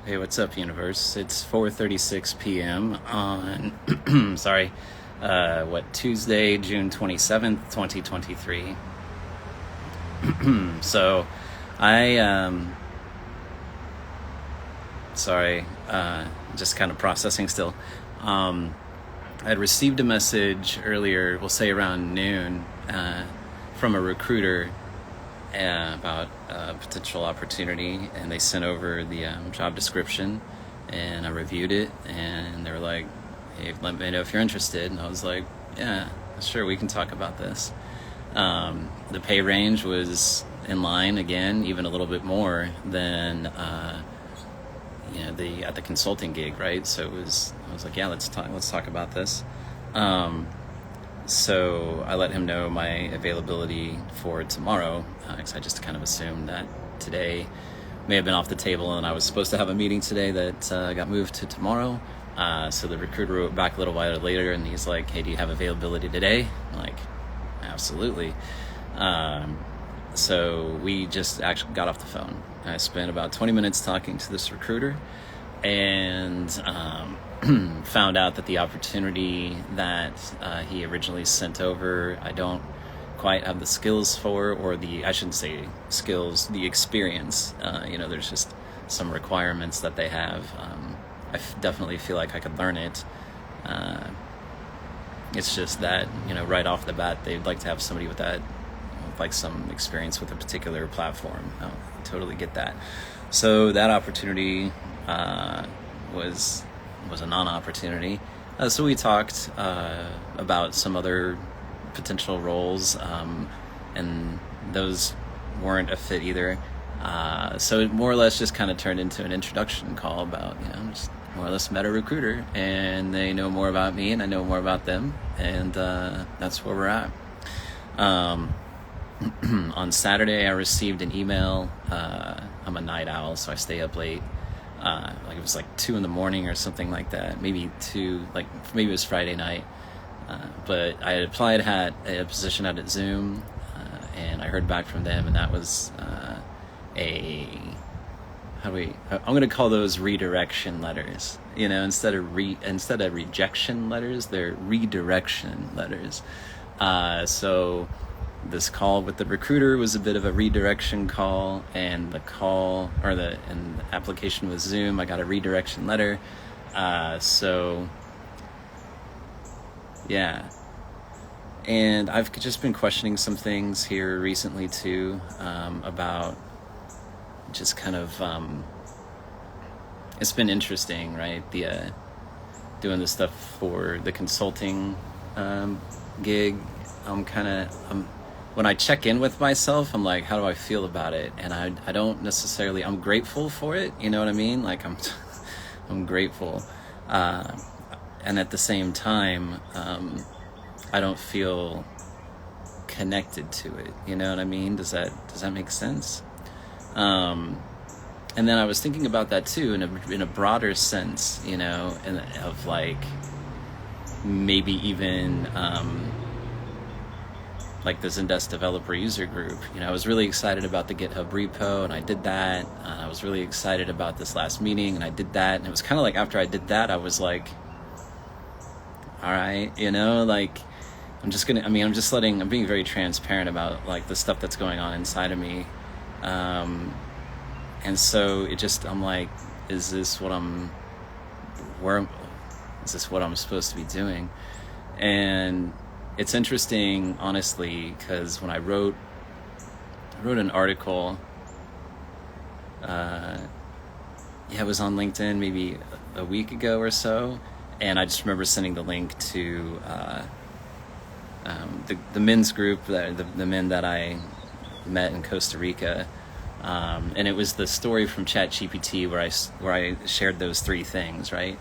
Hey, what's up, universe? It's 4:36 p.m. on Tuesday, June 27th, 2023. So, I just kind of processing still. I had received a message earlier, we'll say around noon, from a recruiter about a potential opportunity, and they sent over the job description, and I reviewed it, and they were like, hey, let me know if you're interested. And I was like, yeah, sure, we can talk about this. The pay range was in line, again, even a little bit more than at the consulting gig, right? So I was like, yeah, let's talk about this. So I let him know my availability for tomorrow, because I just kind of assumed that today may have been off the table, and I was supposed to have a meeting today that got moved to tomorrow. So the recruiter wrote back a little while later, and he's like, hey, do you have availability today? I'm like, absolutely. So we just actually got off the phone. I spent about 20 minutes talking to this recruiter, and found out that the opportunity that he originally sent over, I don't quite have the skills for, or I shouldn't say skills, the experience. There's just some requirements that they have. I definitely feel like I could learn it. It's just that, right off the bat, they'd like to have somebody with that, like some experience with a particular platform. I totally get that. So that opportunity was a non-opportunity. So we talked about some other potential roles, and those weren't a fit either. So it more or less just kind of turned into an introduction call about, just more or less met a recruiter, and they know more about me and I know more about them, and that's where we're at. On Saturday, I received an email. I'm a night owl, so I stay up late. It was like 2 a.m. or something like that. Maybe it was Friday night. But I had applied at a position out at Zoom, and I heard back from them, and that was I'm going to call those redirection letters. Instead of rejection letters, they're redirection letters. So this call with the recruiter was a bit of a redirection call, and the application was Zoom. I got a redirection letter. So yeah. And I've just been questioning some things here recently too, about just kind of, it's been interesting, right? Doing this stuff for the consulting gig. When I check in with myself, I'm like, how do I feel about it? And I don't necessarily, I'm grateful for it. You know what I mean? Like I'm grateful. And at the same time, I don't feel connected to it. You know what I mean? Does that make sense? And then I was thinking about that too, in a broader sense, of like, maybe even, like the Zendesk developer user group. I was really excited about the GitHub repo, and I did that. I was really excited about this last meeting, and I did that. And it was kind of like after I did that, I was like, all right, I'm being very transparent about like the stuff that's going on inside of me. And so I'm like, is this what I'm supposed to be doing? And it's interesting, honestly, because when I wrote an article, it was on LinkedIn maybe a week ago or so, and I just remember sending the link to the men's group, the men that I met in Costa Rica, and it was the story from ChatGPT where I shared those 3 things, right?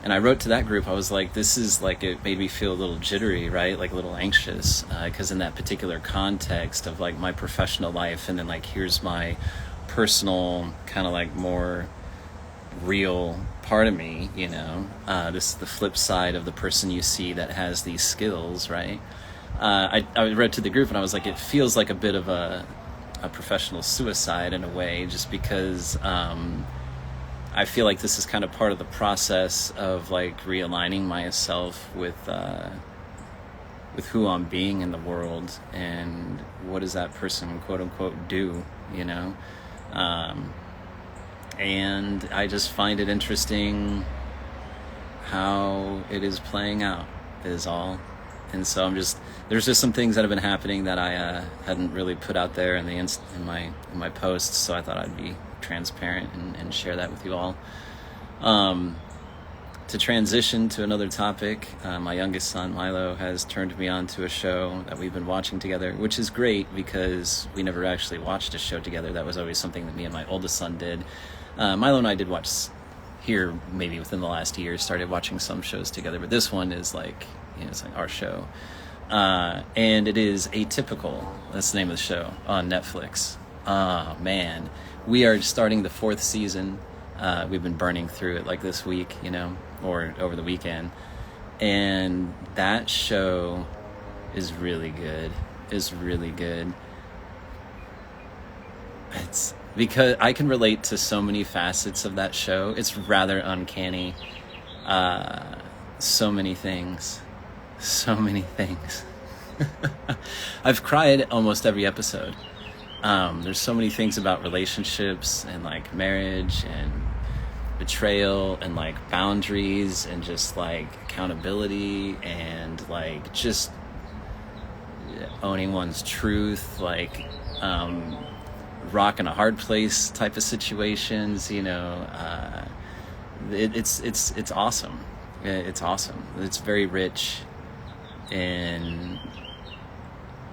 And I wrote to that group, I was like, this is like, it made me feel a little jittery, right? Like a little anxious, because in that particular context of like my professional life, and then like, here's my personal kind of like more real part of me, this is the flip side of the person you see that has these skills, right? I wrote to the group, and I was like, it feels like a bit of a professional suicide in a way, just because I feel like this is kind of part of the process of like realigning myself with who I'm being in the world, and what does that person quote unquote do, you know? And I just find it interesting how it is playing out, is all. And so there's just some things that have been happening that I hadn't really put out there in my posts, so I thought I'd be transparent and share that with you all. To transition to another topic, my youngest son, Milo, has turned me on to a show that we've been watching together, which is great because we never actually watched a show together. That was always something that me and my oldest son did. Milo and I did watch here maybe within the last year, started watching some shows together, but this one is like, it's like our show. And it is Atypical. That's the name of the show on Netflix. Man, we are starting the 4th season. We've been burning through it like this week, or over the weekend. And that show is really good. It's because I can relate to so many facets of that show. It's rather uncanny. So many things. I've cried almost every episode. There's so many things about relationships and like marriage and betrayal and like boundaries and just like accountability and like just owning one's truth, like rock and a hard place type of situations, it's awesome. It's awesome. It's very rich in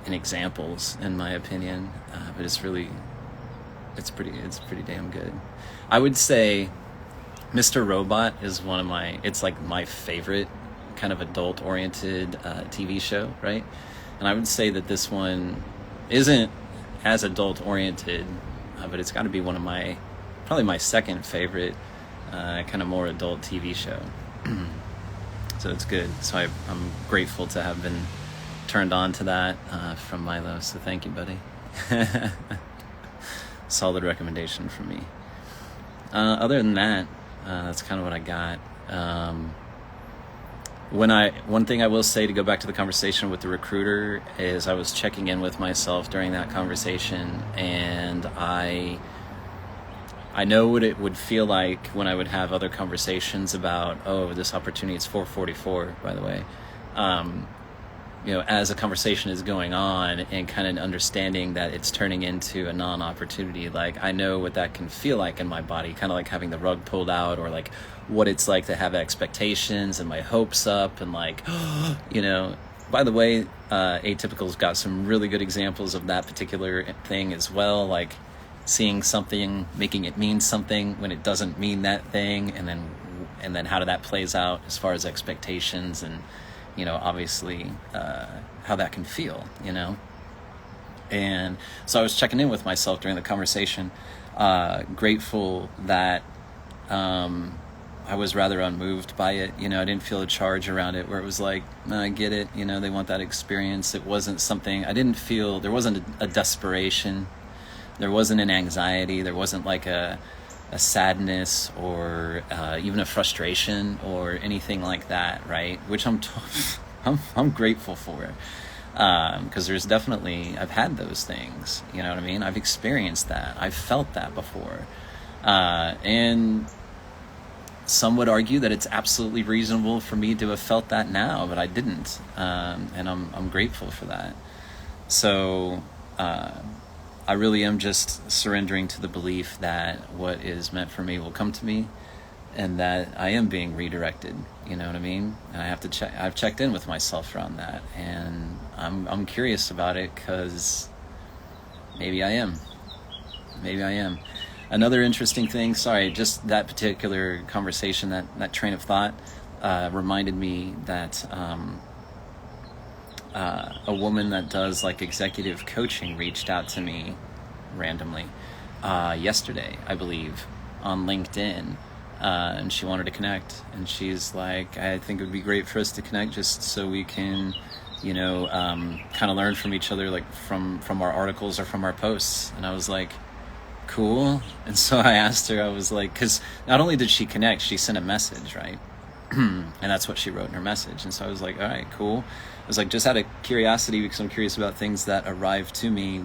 examples, in my opinion, but it's pretty damn good. I would say Mr. Robot is it's like my favorite kind of adult-oriented TV show, right? And I would say that this one isn't as adult-oriented, but it's got to be probably my second favorite kind of more adult TV show. So it's good. So I'm grateful to have been turned on to that from Milo. So thank you, buddy. Solid recommendation from me. Other than that, that's kind of what I got. One thing I will say, to go back to the conversation with the recruiter, is I was checking in with myself during that conversation, and I know what it would feel like when I would have other conversations about, this opportunity, it's 4:44, by the way. As a conversation is going on and kind of understanding that it's turning into a non-opportunity, like I know what that can feel like in my body, kind of like having the rug pulled out, or like what it's like to have expectations and my hopes up and like, by the way, Atypical's got some really good examples of that particular thing as well, like seeing something, making it mean something when it doesn't mean that thing, and then how that plays out as far as expectations and obviously how that can feel, And so I was checking in with myself during the conversation, grateful that I was rather unmoved by it. I didn't feel a charge around it where it was like, I get it, they want that experience. It wasn't something, there wasn't a desperation. There wasn't an anxiety. There wasn't like a sadness or even a frustration or anything like that, right? Which I'm grateful for, because there's definitely, I've had those things, you know what I mean? I've experienced that. I've felt that before, and some would argue that it's absolutely reasonable for me to have felt that now, but I didn't, and I'm grateful for that. So I really am just surrendering to the belief that what is meant for me will come to me, and that I am being redirected, you know what I mean? And I have to I've checked in with myself around that, and I'm curious about it, because maybe I am. Another interesting thing, just that particular conversation, that train of thought reminded me that a woman that does like executive coaching reached out to me randomly yesterday, I believe, on LinkedIn, and she wanted to connect, and she's like, I think it would be great for us to connect, just so we can kind of learn from each other, like from our articles or from our posts. And I was like, cool. And so I asked her, I was like, because not only did she connect, she sent a message, right? And that's what she wrote in her message. And so I was like, all right, cool. I was like, just out of curiosity, because I'm curious about things that arrive to me,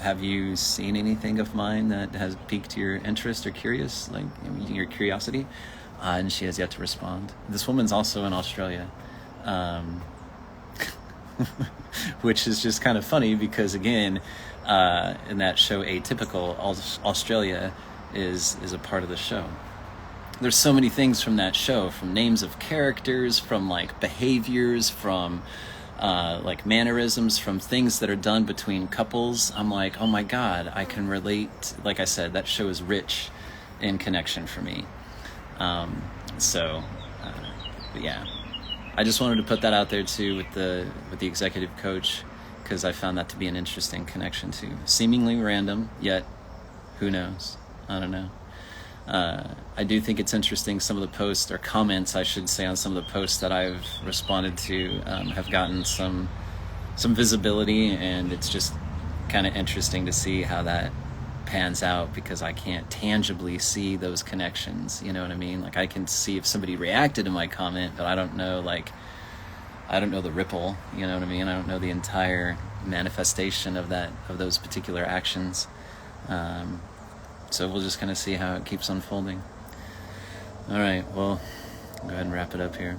have you seen anything of mine that has piqued your interest or curious, like your curiosity? And she has yet to respond. This woman's also in Australia, which is just kind of funny because, again, in that show Atypical, Australia is a part of the show. There's so many things from that show, from names of characters, from like behaviors, from like mannerisms, from things that are done between couples. I'm like, oh my God, I can relate. Like I said, that show is rich in connection for me. But yeah, I just wanted to put that out there too with the executive coach, because I found that to be an interesting connection too. Seemingly random, yet who knows? I don't know. I do think it's interesting. Some of the posts, or comments I should say, on some of the posts that I've responded to have gotten some visibility, and it's just kind of interesting to see how that pans out, because I can't tangibly see those connections, you know what I mean? Like, I can see if somebody reacted to my comment, but I don't know the ripple, you know what I mean? I don't know the entire manifestation of those particular actions. So we'll just kind of see how it keeps unfolding. All right, well, go ahead and wrap it up here.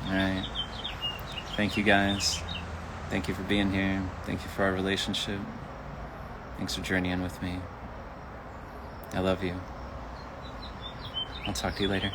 All right. Thank you, guys. Thank you for being here. Thank you for our relationship. Thanks for journeying with me. I love you. I'll talk to you later.